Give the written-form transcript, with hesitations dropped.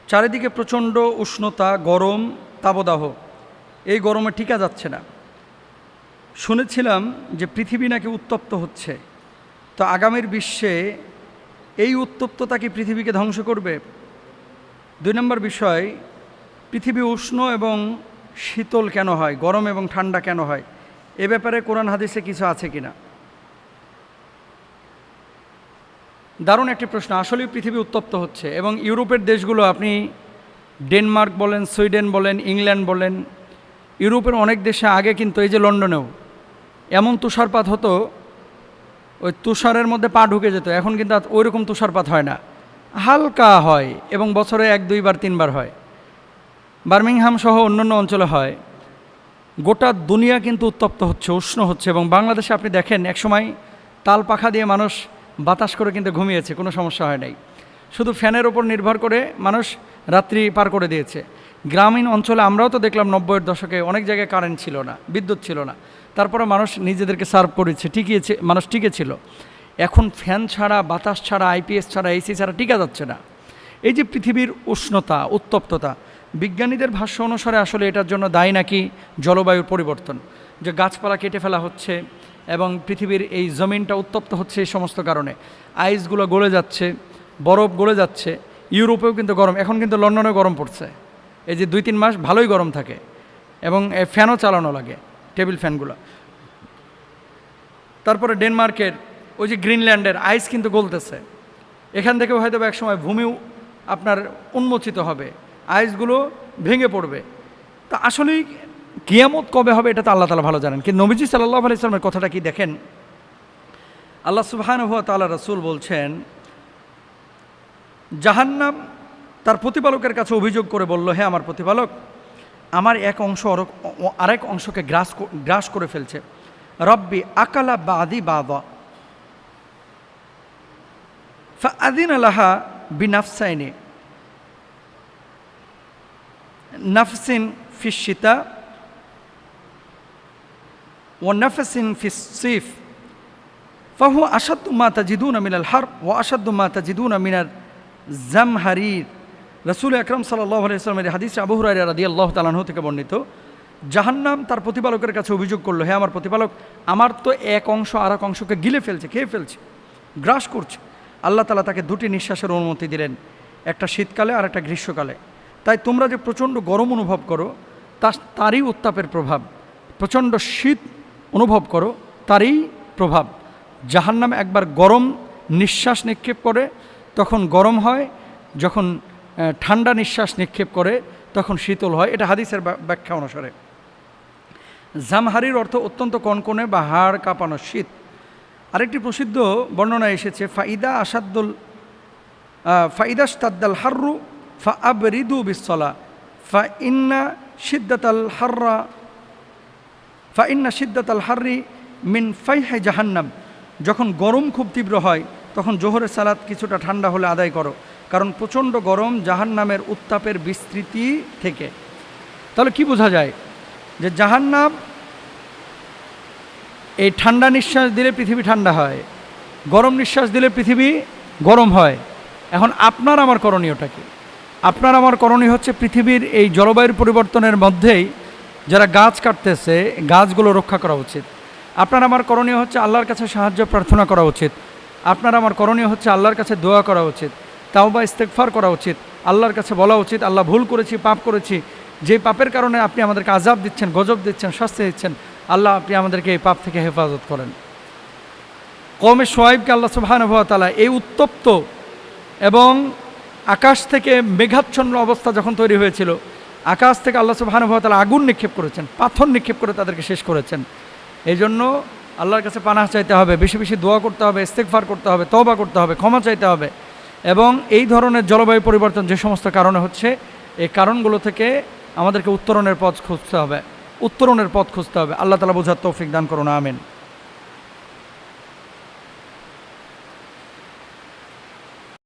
চারিদিকে প্রচণ্ড উষ্ণতা, গরম, তাপদাহ। এই গরমে টিকা যাচ্ছে না। শুনেছিলাম যে পৃথিবী নাকি উত্তপ্ত হচ্ছে। তো আগামীর বিশ্বে এই উত্তপ্ততা কি পৃথিবীকে ধ্বংস করবে? 2 নম্বর বিষয়, পৃথিবী উষ্ণ এবং শীতল কেন হয়, গরম এবং ঠান্ডা কেন হয়? এ ব্যাপারে কোরআন হাদিসে কিছু আছে কিনা? দারুণ একটি প্রশ্ন। আসলেই পৃথিবী উত্তপ্ত হচ্ছে এবং ইউরোপের দেশগুলো, আপনি ডেনমার্ক বলেন, সুইডেন বলেন, ইংল্যান্ড বলেন, ইউরোপের অনেক দেশে আগে কিন্তু, এই যে লন্ডনেও এমন তুষারপাত হতো, ওই তুষারের মধ্যে পা ঢুকে যেত। এখন কিন্তু ওই রকম তুষারপাত হয় না, হালকা হয় এবং বছরে 1-2 বার 3 বার হয়। বার্মিংহাম সহ অন্যান্য অঞ্চলে হয়। গোটা দুনিয়া কিন্তু উত্তপ্ত হচ্ছে, উষ্ণ হচ্ছে। এবং বাংলাদেশে আপনি দেখেন, একসময় তাল পাখা দিয়ে মানুষ বাতাস করে কিন্তু ঘুমিয়েছে, কোনো সমস্যা হয় নাই। শুধু ফ্যানের ওপর নির্ভর করে মানুষ রাত্রি পার করে দিয়েছে। গ্রামীণ অঞ্চলে আমরাও তো দেখলাম 90-এর দশকে অনেক জায়গায় কারেন্ট ছিল না, বিদ্যুৎ ছিল না, তারপরে মানুষ নিজেদেরকে সার্ভ করেছে, মানুষ টিকেছিল। এখন ফ্যান ছাড়া, বাতাস ছাড়া, আইপিএস ছাড়া, এসি ছাড়া টিকা যাচ্ছে না। এই যে পৃথিবীর উষ্ণতা, উত্তপ্ততা, বিজ্ঞানীদের ভাষ্য অনুসারে আসলে এটার জন্য দায়ী নাকি জলবায়ুর পরিবর্তন, যে গাছপালা কেটে ফেলা হচ্ছে এবং পৃথিবীর এই জমিনটা উত্তপ্ত হচ্ছে এই সমস্ত কারণে। আইসগুলো গলে যাচ্ছে, বরফ গলে যাচ্ছে। ইউরোপেও কিন্তু গরম, এখন কিন্তু লন্ডনেও গরম পড়ছে। এই যে 2-3 মাস ভালোই গরম থাকে এবং ফ্যানও চালানো লাগে, টেবিল ফ্যানগুলো। তারপরে ডেনমার্কের ওই যে গ্রিনল্যান্ডের আইস কিন্তু গলতেছে। এখান থেকেও হয়তো এক সময় ভূমিও আপনার উন্মোচিত হবে, আইসগুলো ভেঙে পড়বে। তা আসলেই কিয়ামত কবে হবে এটা তো আল্লাহ তাআলা ভালো জানেন। কিন্তু নবীজি সাল্লাল্লাহু আলাইহি ওয়াসাল্লামের কথাটা কি দেখেন, আল্লাহ সুবহানাহু ওয়া তাআলা রাসূল বলছেন, জাহান্নাম তার প্রতিপালকের কাছে অভিযোগ করে বলল, হে আমার প্রতিপালক, আমার এক অংশ আরেক অংশকে গ্রাস করে ফেলছে। রব্বি আকালা বাদি বাদা ফাআযিনা লাহা বিনাফসাইনি নাফসিন ফিশ শিতা ওয়া নাফসিন ফিস সিফ ফাহু আশাদ্দু মা তাজিদুনা মিনাল হারব ওয়া আশাদ্দু মা তাজিদুনা মিনাল জামহারির। রাসূল আকরাম সাল্লাল্লাহু আলাইহি ওয়াসাল্লামের হাদিসে আবু হুরায়রা রাদিয়াল্লাহু তাআলা আনহু থেকে বর্ণিত, জাহান্নাম তার প্রতিপালকের কাছে অভিযোগ করলো, হে আমার প্রতিপালক, আমার তো এক অংশ আর এক অংশকে গিলে ফেলছে, খেয়ে ফেলছে, গ্রাস করছে। আল্লাহ তাআলা তাকে 2টি নিঃশ্বাসের অনুমতি দিলেন, একটা শীতকালে আর একটা গ্রীষ্মকালে। তাই তোমরা যে প্রচণ্ড গরম অনুভব করো তারই উত্তাপের প্রভাব, প্রচণ্ড শীত অনুভব করো তারই প্রভাব। জাহান্নাম একবার গরম নিঃশ্বাস নিক্ষেপ করে তখন গরম হয়, যখন ঠান্ডা নিঃশ্বাস নিক্ষেপ করে তখন শীতল হয়। এটা হাদিসের ব্যাখ্যা অনুসারে। জামহারির অর্থ অত্যন্ত কনকনে বা হাড় কাঁপানো শীত। আরেকটি প্রসিদ্ধ বর্ণনা এসেছে, ফাইদাস্তাদ্দাল হাররু ফাআবরিদু বিসসালা ফাইন্না শিদ্দাতাল হাররি মিন ফাইহি জাহান্নাম। যখন গরম খুব তীব্র হয় তখন জোহরের সালাত কিছুটা ঠান্ডা হলে আদায় করো, কারণ প্রচণ্ড গরম জাহান্নামের উত্তাপের বিস্তৃতি থেকে। তাহলে কি বোঝা যায় যে জাহান্নাম এই ঠান্ডা নিঃশ্বাস দিলে পৃথিবী ঠান্ডা হয়, গরম নিঃশ্বাস দিলে পৃথিবী গরম হয়। এখন আপনার আমার করণীয়টা কি? আপনার আমার করণীয় হচ্ছে পৃথিবীর এই জলবায়ুর পরিবর্তনের মধ্যেই যারা গাছ কাটতেছে, গাছগুলো রক্ষা করা উচিত। আপনার আমার করণীয় হচ্ছে আল্লাহর কাছে সাহায্য প্রার্থনা করা উচিত। আপনার আমার করণীয় হচ্ছে আল্লাহর কাছে দোয়া করা উচিত, তাওবা ইস্তেগফার করা উচিত, আল্লাহর কাছে বলা উচিত, আল্লাহ ভুল করেছি, পাপ করেছি, যে পাপের কারণে আপনি আমাদেরকে আযাব দিচ্ছেন, গজব দিচ্ছেন, শাস্তি দিচ্ছেন, আল্লাহ আপনি আমাদেরকে এই পাপ থেকে হেফাজত করেন। কওমে শুআয়বকে আল্লাহ সুবহানাহু ওয়া তাআলা এই উত্তপ্ত এবং আকাশ থেকে মেঘাচ্ছন্ন অবস্থা যখন তৈরি হয়েছিল, আকাশ থেকে আল্লাহ সুবহানাহু ওয়া তাআলা আগুন নিক্ষেপ করেছেন, পাথর নিক্ষেপ করে তাদেরকে শেষ করেছেন। এই জন্য আল্লাহর কাছে পানাহ চাইতে হবে, বেশি বেশি দোয়া করতে হবে, ইস্তেগফার করতে হবে, তওবা করতে হবে, ক্ষমা চাইতে হবে। এবং এই ধরনের জলবায়ু পরিবর্তন যে সমস্ত কারণে হচ্ছে, এই কারণগুলো থেকে আমাদেরকে উত্তরণের পথ খুঁজতে হবে। আল্লাহ তাআলা বোঝার তৌফিক দান করুন, আমিন।